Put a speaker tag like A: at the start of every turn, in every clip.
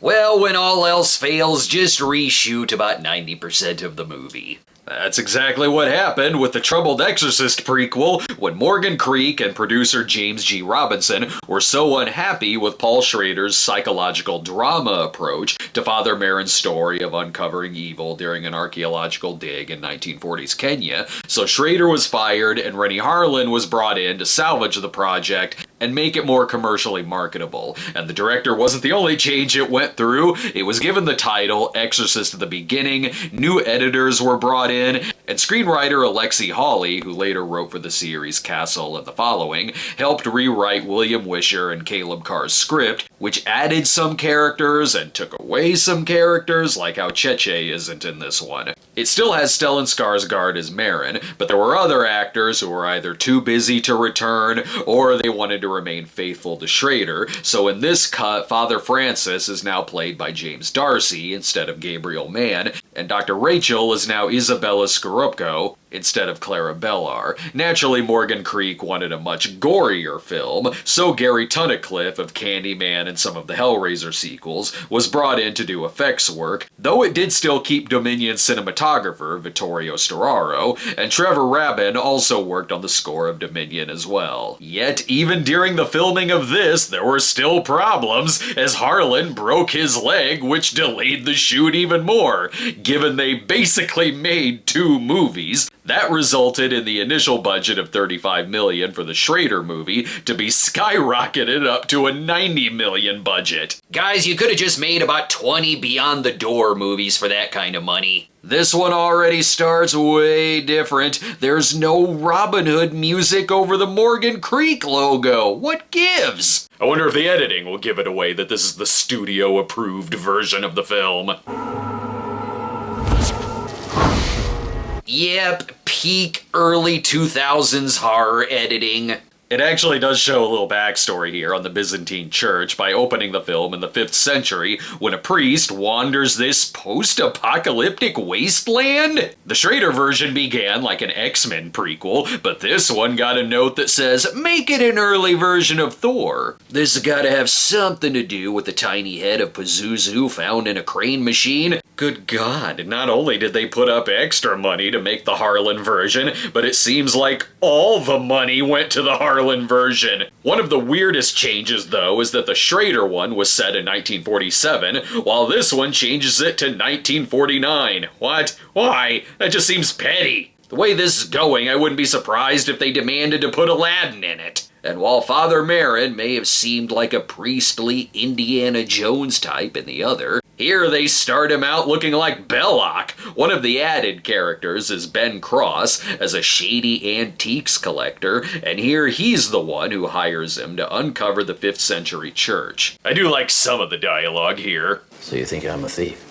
A: Well, when all else fails, just reshoot about 90% of the movie. That's exactly what happened with the troubled Exorcist prequel when Morgan Creek and producer James G. Robinson were so unhappy with Paul Schrader's psychological drama approach to Father Merrin's story of uncovering evil during an archaeological dig in 1940s Kenya, so Schrader was fired and Renny Harlin was brought in to salvage the project and make it more commercially marketable. And the director wasn't the only change it went through. It was given the title Exorcist at the beginning, new editors were brought in, and screenwriter Alexi Hawley, who later wrote for the series Castle and the Following, helped rewrite William Wisher and Caleb Carr's script, which added some characters and took away some characters, like how Cheche isn't in this one. It still has Stellan Skarsgård as Merrin, but there were other actors who were either too busy to return or they wanted to remain faithful to Schrader, so in this cut, Father Francis is now played by James Darcy instead of Gabriel Mann, and Dr. Rachel is now Isabella Scorupco instead of Clara Bellar. Naturally, Morgan Creek wanted a much gorier film, so Gary Tunnicliffe of Candyman and some of the Hellraiser sequels was brought in to do effects work, though it did still keep Dominion cinematographer Vittorio Storaro, and Trevor Rabin also worked on the score of Dominion as well. Yet, even during the filming of this, there were still problems, as Harlan broke his leg, which delayed the shoot even more, given they basically made 2 movies. That resulted in the initial budget of $35 million for the Schrader movie to be skyrocketed up to a $90 million budget. Guys, you could have just made about 20 Beyond the Door movies for that kind of money. This one already starts way different. There's no Robin Hood music over the Morgan Creek logo. What gives? I wonder if the editing will give it away that this is the studio-approved version of the film. Yep, peak early 2000s horror editing. It actually does show a little backstory here on the Byzantine Church by opening the film in the 5th century when a priest wanders this post-apocalyptic wasteland. The Schrader version began like an X-Men prequel, but this one got a note that says, make it an early version of Thor. This has got to have something to do with the tiny head of Pazuzu found in a crane machine. Good God, not only did they put up extra money to make the Harlan version, but it seems like all the money went to the Harlan version. One of the weirdest changes, though, is that the Schrader one was set in 1947, while this one changes it to 1949. What? Why? That just seems petty. The way this is going, I wouldn't be surprised if they demanded to put Aladdin in it. And while Father Merrin may have seemed like a priestly Indiana Jones type in the other, here they start him out looking like Belloc. One of the added characters is Ben Cross as a shady antiques collector, and here he's the one who hires him to uncover the 5th century church. I do like some of the dialogue here.
B: So you think I'm a thief?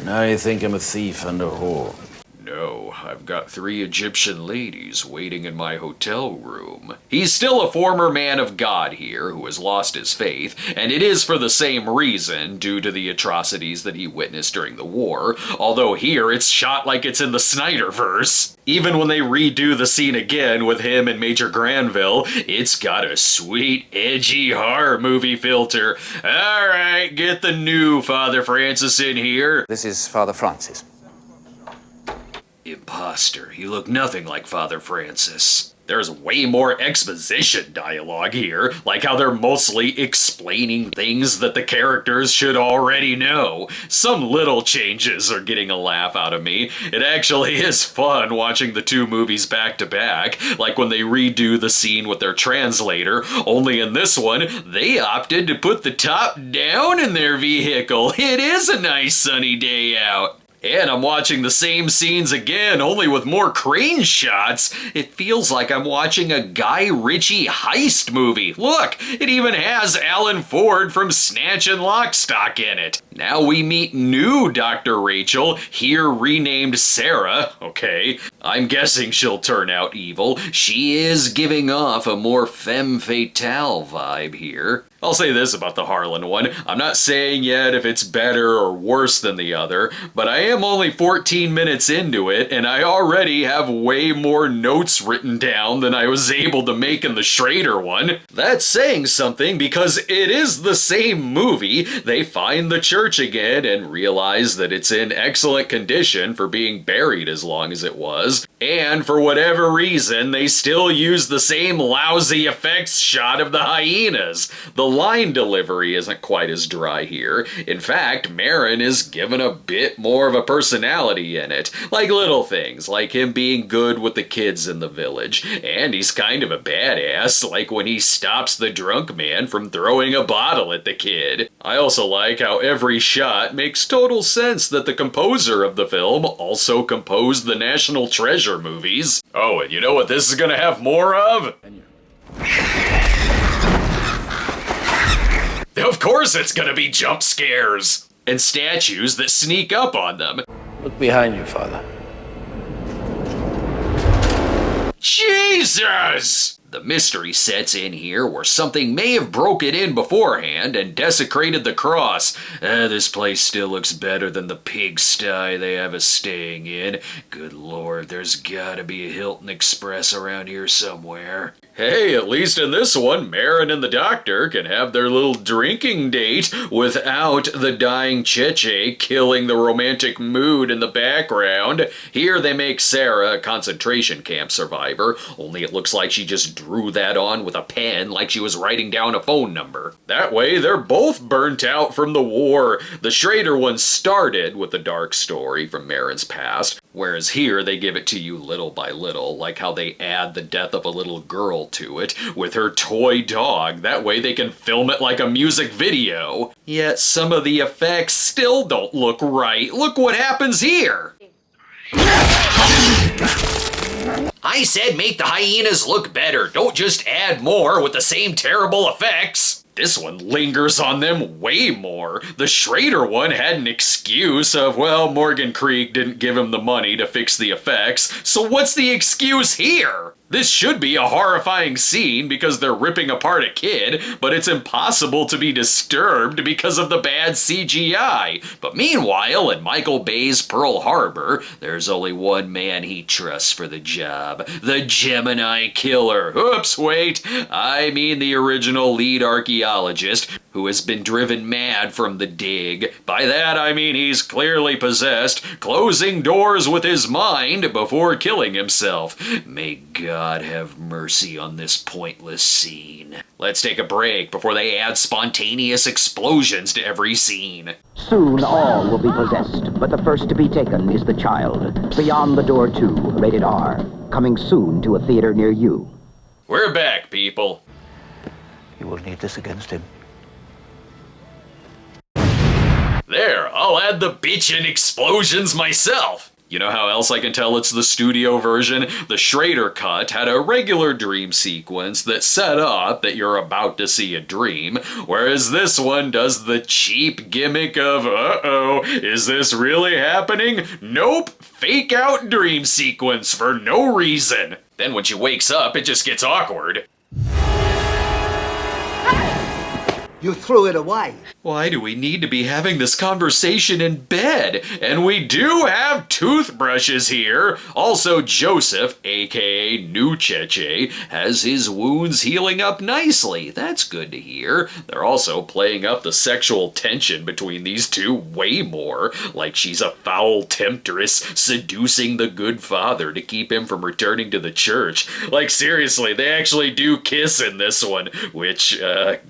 B: Now you think I'm a thief and a whore.
A: No, I've got 3 Egyptian ladies waiting in my hotel room. He's still a former man of God here who has lost his faith, and it is for the same reason, due to the atrocities that he witnessed during the war, although here it's shot like it's in the Snyderverse. Even when they redo the scene again with him and Major Granville, it's got a sweet, edgy horror movie filter. Alright, get the new Father Francis in here.
C: This is Father Francis.
A: Imposter. You look nothing like Father Francis. There's way more exposition dialogue here, like how they're mostly explaining things that the characters should already know. Some little changes are getting a laugh out of me. It actually is fun watching the 2 movies back to back, like when they redo the scene with their translator, only in this one, they opted to put the top down in their vehicle. It is a nice sunny day out. And I'm watching the same scenes again, only with more crane shots. It feels like I'm watching a Guy Ritchie heist movie. Look, it even has Alan Ford from Snatch and Lockstock in it. Now we meet new Dr. Rachel, here renamed Sarah. Okay, I'm guessing she'll turn out evil. She is giving off a more femme fatale vibe here. I'll say this about the Harlin one. I'm not saying yet if it's better or worse than the other, but I am only 14 minutes into it, and I already have way more notes written down than I was able to make in the Schrader one. That's saying something because it is the same movie. They find the church again and realize that it's in excellent condition for being buried as long as it was, and for whatever reason, they still use the same lousy effects shot of the hyenas. The line delivery isn't quite as dry here. In fact, Marin is given a bit more of a personality in it, like little things, like him being good with the kids in the village, and he's kind of a badass, like when he stops the drunk man from throwing a bottle at the kid. I also like how every shot makes total sense that the composer of the film also composed the National Treasure movies. Oh, and you know what this is gonna have more of? Of course it's gonna be jump scares! And statues that sneak up on them.
B: Look behind you, Father.
A: Jesus! The mystery sets in here where something may have broken in beforehand and desecrated the cross. This place still looks better than the pigsty they have us staying in. Good lord, there's gotta be a Hilton Express around here somewhere. Hey, at least in this one, Marin and the doctor can have their little drinking date without the dying Cheche killing the romantic mood in the background. Here they make Sarah a concentration camp survivor, only it looks like she just drew that on with a pen like she was writing down a phone number. That way, they're both burnt out from the war. The Schrader one started with a dark story from Marin's past, whereas here they give it to you little by little, like how they add the death of a little girl to it with her toy dog. That way they can film it like a music video. Yet some of the effects still don't look right. Look what happens here! I said make the hyenas look better, don't just add more with the same terrible effects. This one lingers on them way more. The Schrader one had an excuse of, well, Morgan Creek didn't give him the money to fix the effects, so what's the excuse here? This should be a horrifying scene because they're ripping apart a kid, but it's impossible to be disturbed because of the bad CGI. But meanwhile, in Michael Bay's Pearl Harbor, there's only one man he trusts for the job. The Gemini Killer. Oops, wait. I mean the original lead archaeologist who has been driven mad from the dig. By that I mean he's clearly possessed, closing doors with his mind before killing himself. May God have mercy on this pointless scene. Let's take a break before they add spontaneous explosions to every scene.
C: Soon all will be possessed, but the first to be taken is the child. Beyond the Door 2, rated R. Coming soon to a theater near you.
A: We're back, people.
C: You will need this against him.
A: There, I'll add the bitchin' explosions myself. You know how else I can tell it's the studio version? The Schrader cut had a regular dream sequence that set up that you're about to see a dream, whereas this one does the cheap gimmick of, uh-oh, is this really happening? Nope, fake out dream sequence for no reason. Then when she wakes up, it just gets awkward.
D: You threw it away.
A: Why do we need to be having this conversation in bed? And we do have toothbrushes here. Also, Joseph, aka New Cheche, has his wounds healing up nicely. That's good to hear. They're also playing up the sexual tension between these two way more, like she's a foul temptress seducing the good father to keep him from returning to the church. Like seriously, they actually do kiss in this one, which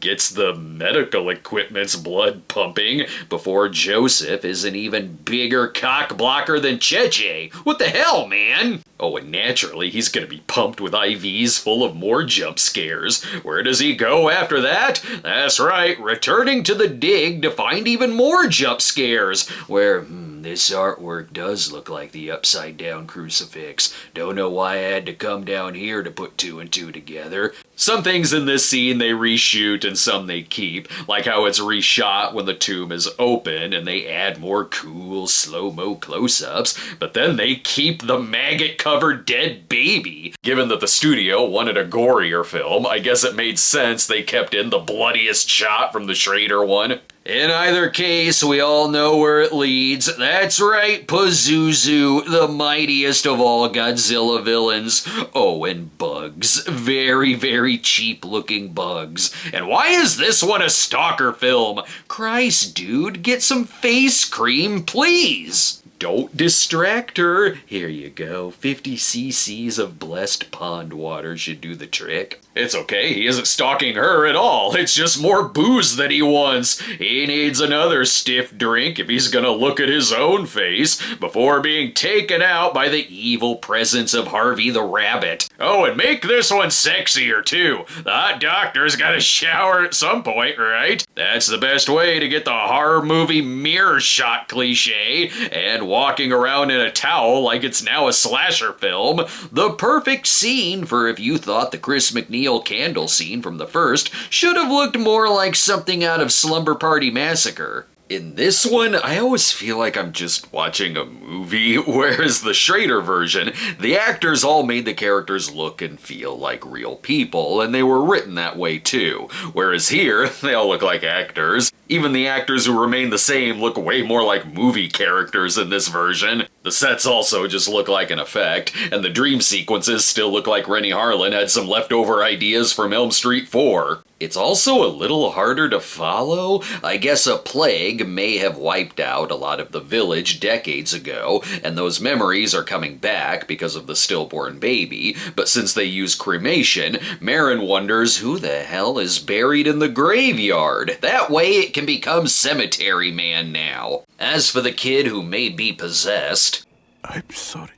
A: gets the medical equipment's blood pumping before Joseph is an even bigger cock blocker than Cheche. What the hell, man? Oh, and naturally, he's gonna be pumped with IVs full of more jump scares. Where does he go after that? That's right, returning to the dig to find even more jump scares, where, this artwork does look like the upside down crucifix. Don't know why I had to come down here to put two and two together. Some things in this scene they reshoot and some they keep, like how it's reshot when the tomb is open and they add more cool slow-mo close-ups, but then they keep the maggot-covered dead baby. Given that the studio wanted a gorier film, I guess it made sense they kept in the bloodiest shot from the Schrader one. In either case, we all know where it leads. That's right, Pazuzu, the mightiest of all Godzilla villains. Oh, and bugs. Very, very cheap-looking bugs. And why is this one a stalker film? Christ, dude, get some face cream, please! Don't distract her. Here you go. 50 cc's of blessed pond water should do the trick. It's okay, he isn't stalking her at all. It's just more booze that he wants. He needs another stiff drink if he's gonna look at his own face before being taken out by the evil presence of Harvey the Rabbit. Oh, and make this one sexier too. The hot doctor's gotta shower at some point, right? That's the best way to get the horror movie mirror shot cliche and walking around in a towel like it's now a slasher film. The perfect scene for if you thought the Chris McNeil candle scene from the first should have looked more like something out of Slumber Party Massacre. In this one, I always feel like I'm just watching a movie, whereas the Schrader version, the actors all made the characters look and feel like real people, and they were written that way too. Whereas here, they all look like actors. Even the actors who remain the same look way more like movie characters in this version. The sets also just look like an effect, and the dream sequences still look like Renny Harlin had some leftover ideas from Elm Street 4. It's also a little harder to follow. I guess a plague may have wiped out a lot of the village decades ago, and those memories are coming back because of the stillborn baby, but since they use cremation, Marin wonders who the hell is buried in the graveyard. That way it can become Cemetery Man now. As for the kid who may be possessed,
B: I'm sorry.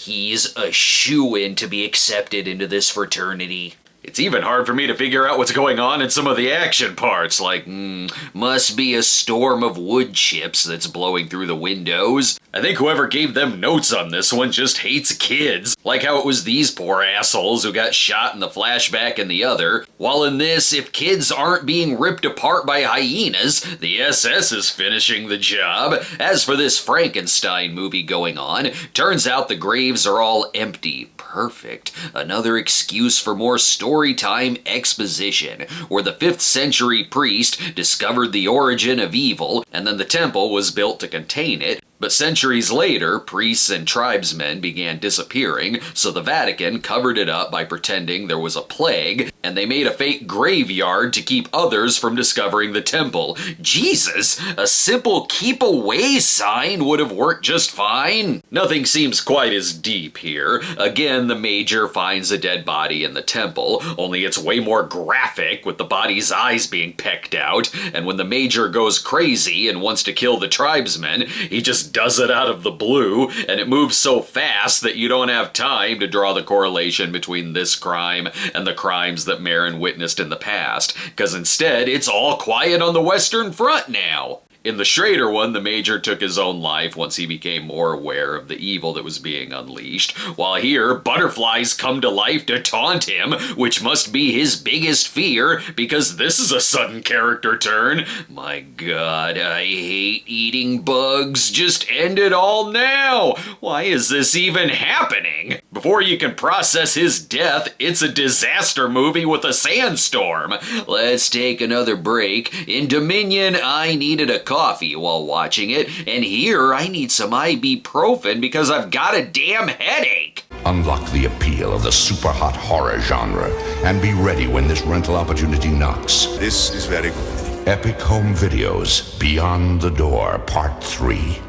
A: he's a shoo-in to be accepted into this fraternity. It's even hard for me to figure out what's going on in some of the action parts, like, must be a storm of wood chips that's blowing through the windows. I think whoever gave them notes on this one just hates kids, like how it was these poor assholes who got shot in the flashback in the other, while in this, if kids aren't being ripped apart by hyenas, the SS is finishing the job. As for this Frankenstein movie going on, turns out the graves are all empty. Perfect. Another excuse for more story time exposition, where the 5th century priest discovered the origin of evil, and then the temple was built to contain it. But centuries later, priests and tribesmen began disappearing, so the Vatican covered it up by pretending there was a plague, and they made a fake graveyard to keep others from discovering the temple. Jesus! A simple keep away sign would have worked just fine. Nothing seems quite as deep here. Again, the Major finds a dead body in the temple, only it's way more graphic with the body's eyes being pecked out, and when the Major goes crazy and wants to kill the tribesmen, he just does it out of the blue, and it moves so fast that you don't have time to draw the correlation between this crime and the crimes that Marin witnessed in the past, because instead it's all quiet on the Western Front now. In the Schrader one, the Major took his own life once he became more aware of the evil that was being unleashed, while here, butterflies come to life to taunt him, which must be his biggest fear, because this is a sudden character turn. My god, I hate eating bugs. Just end it all now! Why is this even happening? Before you can process his death, it's a disaster movie with a sandstorm. Let's take another break. In Dominion, I needed a coffee while watching it, and here I need some ibuprofen because I've got a damn headache.
E: Unlock the appeal of the super hot horror genre and be ready when this rental opportunity knocks.
F: This is very good.
E: Epic Home Videos Beyond the Door Part 3.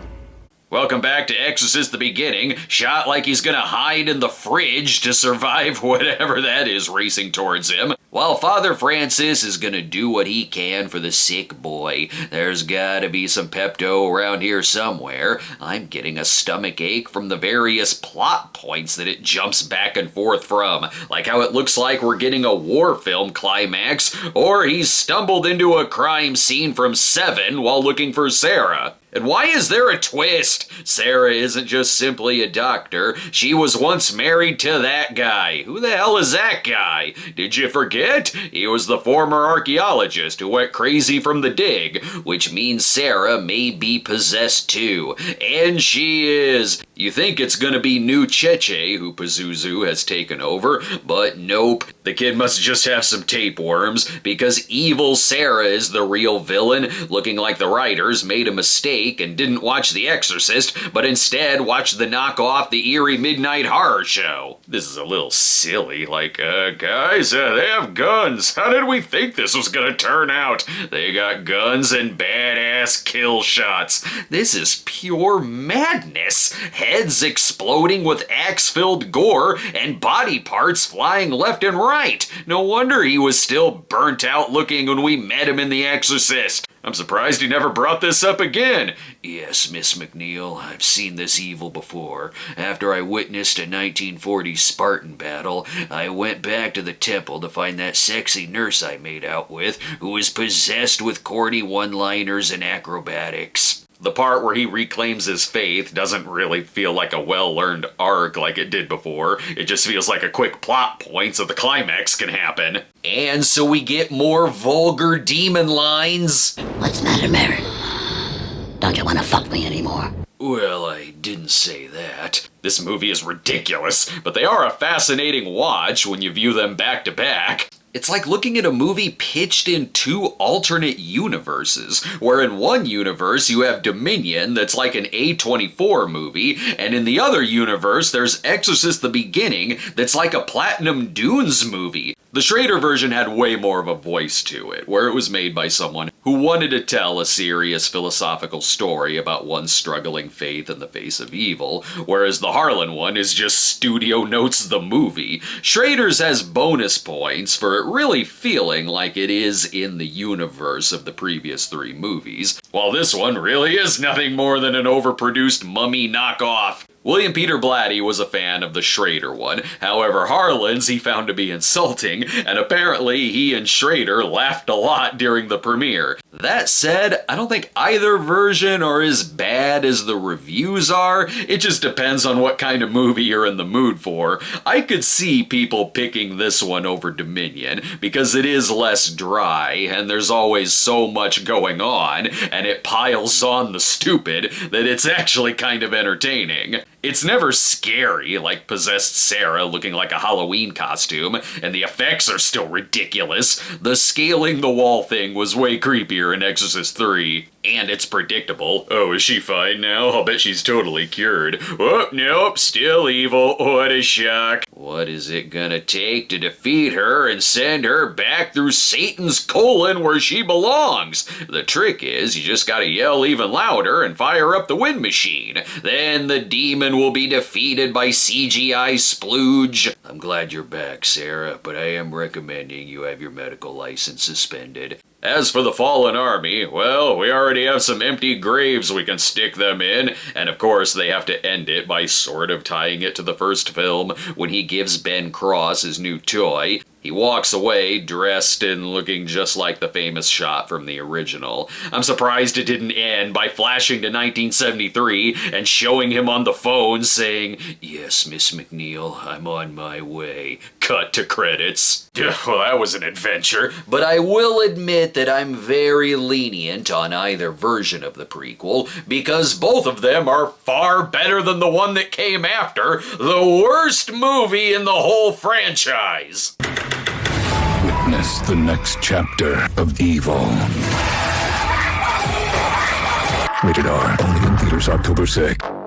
A: Welcome back to Exorcist the Beginning, shot like he's gonna hide in the fridge to survive whatever that is racing towards him, while Father Francis is gonna do what he can for the sick boy. There's gotta be some Pepto around here somewhere. I'm getting a stomach ache from the various plot points that it jumps back and forth from, like how it looks like we're getting a war film climax, or he's stumbled into a crime scene from Seven while looking for Sarah. And why is there a twist? Sarah isn't just simply a doctor. She was once married to that guy. Who the hell is that guy? Did you forget? He was the former archaeologist who went crazy from the dig, which means Sarah may be possessed too. And she is. You think it's gonna be new Cheche who Pazuzu has taken over, but nope. The kid must just have some tapeworms, because evil Sarah is the real villain, looking like the writers made a mistake and didn't watch The Exorcist, but instead watched the knockoff The Eerie Midnight Horror Show. This is a little silly, like, guys, they have guns. How did we think this was gonna turn out? They got guns and badass kill shots. This is pure madness. Heads exploding with axe-filled gore and body parts flying left and right. No wonder he was still burnt out looking when we met him in The Exorcist. I'm surprised he never brought this up again. Yes, Miss McNeil, I've seen this evil before. After I witnessed a 1940s Spartan battle, I went back to the temple to find that sexy nurse I made out with, who was possessed with corny one-liners and acrobatics. The part where he reclaims his faith doesn't really feel like a well-learned arc like it did before. It just feels like a quick plot point so the climax can happen. And so we get more vulgar demon lines.
G: What's the matter, Mary? Don't you want to fuck me anymore?
A: Well, I didn't say that. This movie is ridiculous, but they are a fascinating watch when you view them back to back. It's like looking at a movie pitched in two alternate universes, where in one universe you have Dominion that's like an A24 movie, and in the other universe there's Exorcist the Beginning that's like a Platinum Dunes movie. The Schrader version had way more of a voice to it, where it was made by someone who wanted to tell a serious philosophical story about one's struggling faith in the face of evil, whereas the Harlin one is just Studio Notes the movie. Schrader's has bonus points for it really feeling like it is in the universe of the previous three movies, while this one really is nothing more than an overproduced mummy knockoff. William Peter Blatty was a fan of the Schrader one. However, Harlan's he found to be insulting, and apparently he and Schrader laughed a lot during the premiere. That said, I don't think either version are as bad as the reviews are. It just depends on what kind of movie you're in the mood for. I could see people picking this one over Dominion, because it is less dry, and there's always so much going on, and it piles on the stupid, that it's actually kind of entertaining. It's never scary, like possessed Sarah looking like a Halloween costume, and the effects are still ridiculous. The scaling the wall thing was way creepier in Exorcist 3. And it's predictable. Oh, is she fine now? I'll bet she's totally cured. Oh, nope, still evil. What a shock. What is it gonna take to defeat her and send her back through Satan's colon where she belongs? The trick is, you just gotta yell even louder and fire up the wind machine. Then the demon will be defeated by CGI splooge. I'm glad you're back, Sarah, but I am recommending you have your medical license suspended. As for the fallen army, well, we already have some empty graves we can stick them in, and of course they have to end it by sort of tying it to the first film when he gives Ben Cross his new toy. He walks away dressed and looking just like the famous shot from the original. I'm surprised it didn't end by flashing to 1973 and showing him on the phone saying, "Yes, Miss McNeil, I'm on my way." Cut to credits. Well, that was an adventure. But I will admit that I'm very lenient on either version of the prequel, because both of them are far better than the one that came after, the worst movie in the whole franchise.
H: Witness the next chapter of evil. Rated R. Only in theaters October 6th.